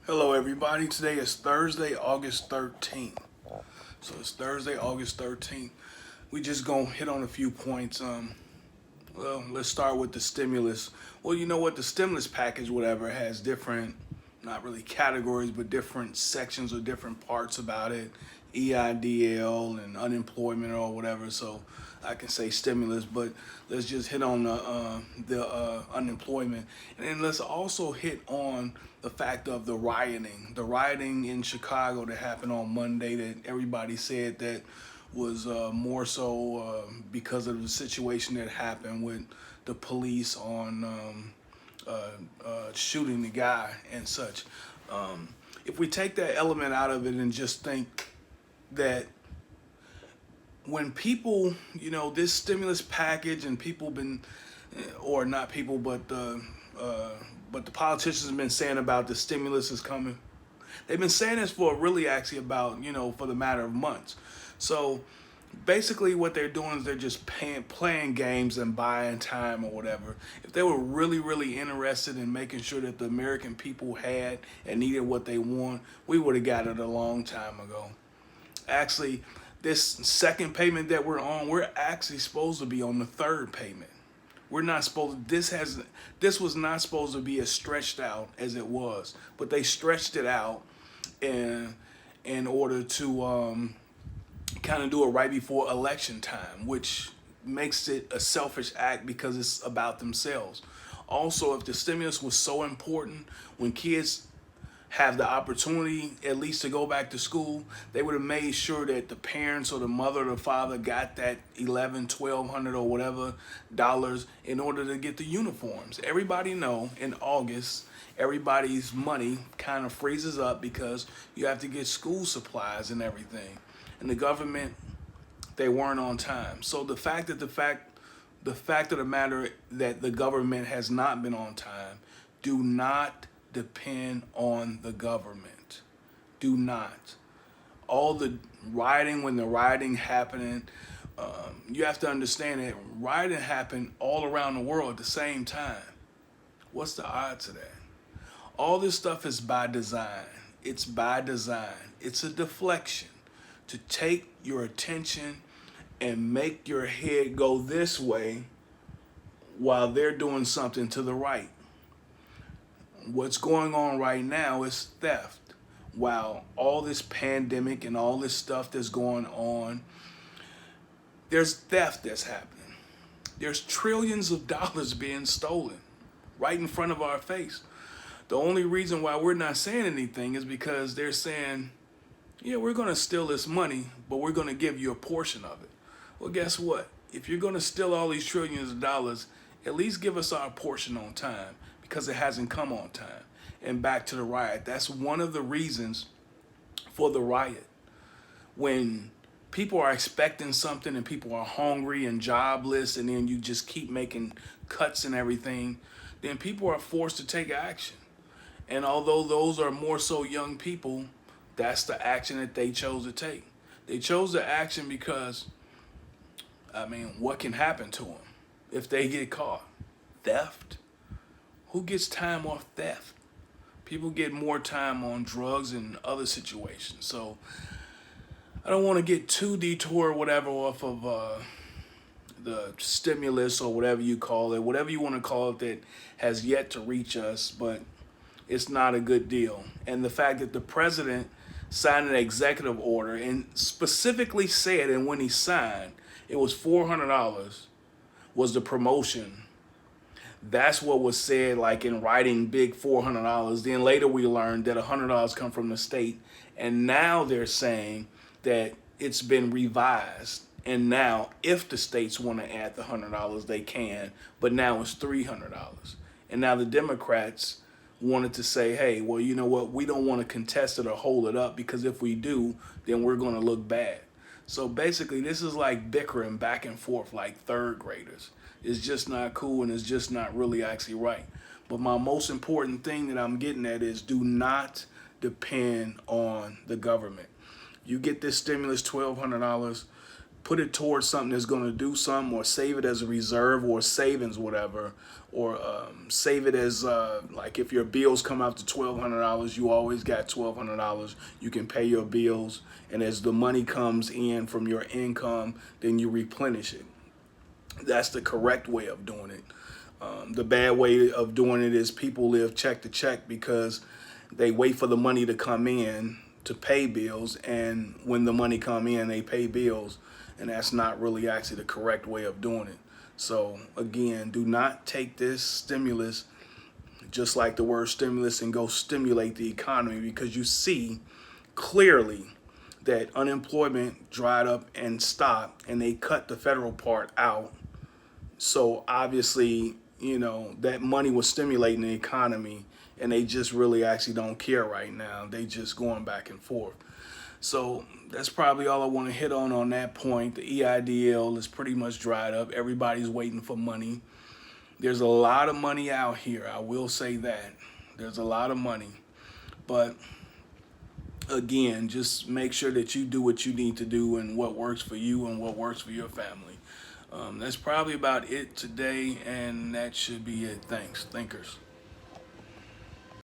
Hello, everybody. Today is Thursday, August 13th. So it's Thursday, August 13th. We just gonna hit on a few points. Well, let's start with the stimulus. Well, you know what? The stimulus package, whatever, has different, not really categories, but different sections or different parts about it. EIDL and unemployment or whatever. So I can say stimulus, but let's just hit on the unemployment, and then let's also hit on the fact of the rioting in Chicago that happened on Monday. That everybody said that was more so because of the situation that happened with the police on shooting the guy and such. If we take that element out of it and just think that when people, this stimulus package and people been, or not people, but the politicians have been saying about the stimulus is coming. They've been saying this for really actually about, for the matter of months. So basically what they're doing is they're just playing games and buying time or whatever. If they were really, really interested in making sure that the American people had and needed what they want, we would have got it a long time ago. Actually, this second payment that we're on, we're actually supposed to be on the third payment. We're not supposed. This was not supposed to be as stretched out as it was, but they stretched it out in order to kind of do it right before election time, which makes it a selfish act because it's about themselves. Also, if the stimulus was so important, when kids have the opportunity at least to go back to school, they would have made sure that the parents or the mother or the father got that 1,100, 1,200 or whatever dollars in order to get the uniforms. Everybody know in August, everybody's money kind of freezes up because you have to get school supplies and everything. And the government, they weren't on time. So the fact of the matter that the government has not been on time, do not depend on the government. Do not. All the rioting, when the rioting happening, you have to understand that rioting happened all around the world at the same time. What's the odds of that? All this stuff is by design. It's by design. It's a deflection to take your attention and make your head go this way while they're doing something to the right. What's going on right now is theft. While all this pandemic and all this stuff that's going on, there's theft that's happening. There's trillions of dollars being stolen right in front of our face. The only reason why we're not saying anything is because they're saying, yeah, we're going to steal this money, but we're going to give you a portion of it. Well, guess what? If you're going to steal all these trillions of dollars, at least give us our portion on time, because it hasn't come on time. And back to the riot. That's one of the reasons for the riot. When people are expecting something and people are hungry and jobless, and then you just keep making cuts and everything, then people are forced to take action. And although those are more so young people, that's the action that they chose to take. They chose the action because, what can happen to them if they get caught? Theft. Who gets time off theft? People get more time on drugs and other situations. So I don't want to get too detoured, whatever, off of the stimulus or whatever you call it, whatever you want to call it, that has yet to reach us, but it's not a good deal. And the fact that the president signed an executive order and specifically said, and when he signed, it was $400 was the promotion. That's what was said, like in writing, big $400. Then later we learned that $100 come from the state, and now they're saying that it's been revised. And now, if the states want to add the $100, they can. But now it's $300. And now the Democrats wanted to say, hey, well, you know what? We don't want to contest it or hold it up, because if we do, then we're going to look bad. So basically, this is like bickering back and forth like third graders. It's just not cool, and it's just not really actually right. But my most important thing that I'm getting at is, do not depend on the government. You get this stimulus, $1,200, put it towards something that's going to do something, or save it as a reserve or savings, whatever, or save it as like if your bills come out to $1,200, you always got $1,200. You can pay your bills, and as the money comes in from your income, then you replenish it. That's the correct way of doing it. The bad way of doing it is people live check to check because they wait for the money to come in to pay bills, and when the money come in, they pay bills, and that's not really actually the correct way of doing it. So again, do not take this stimulus just like the word stimulus and go stimulate the economy, because you see clearly that unemployment dried up and stopped, and they cut the federal part out. So obviously, that money was stimulating the economy, and they just really actually don't care right now. They just going back and forth. So that's probably all I want to hit on that point. The EIDL is pretty much dried up. Everybody's waiting for money. There's a lot of money out here. I will say that. There's a lot of money. But again, just make sure that you do what you need to do and what works for you and what works for your family. That's probably about it today, and that should be it. Thanks, thinkers.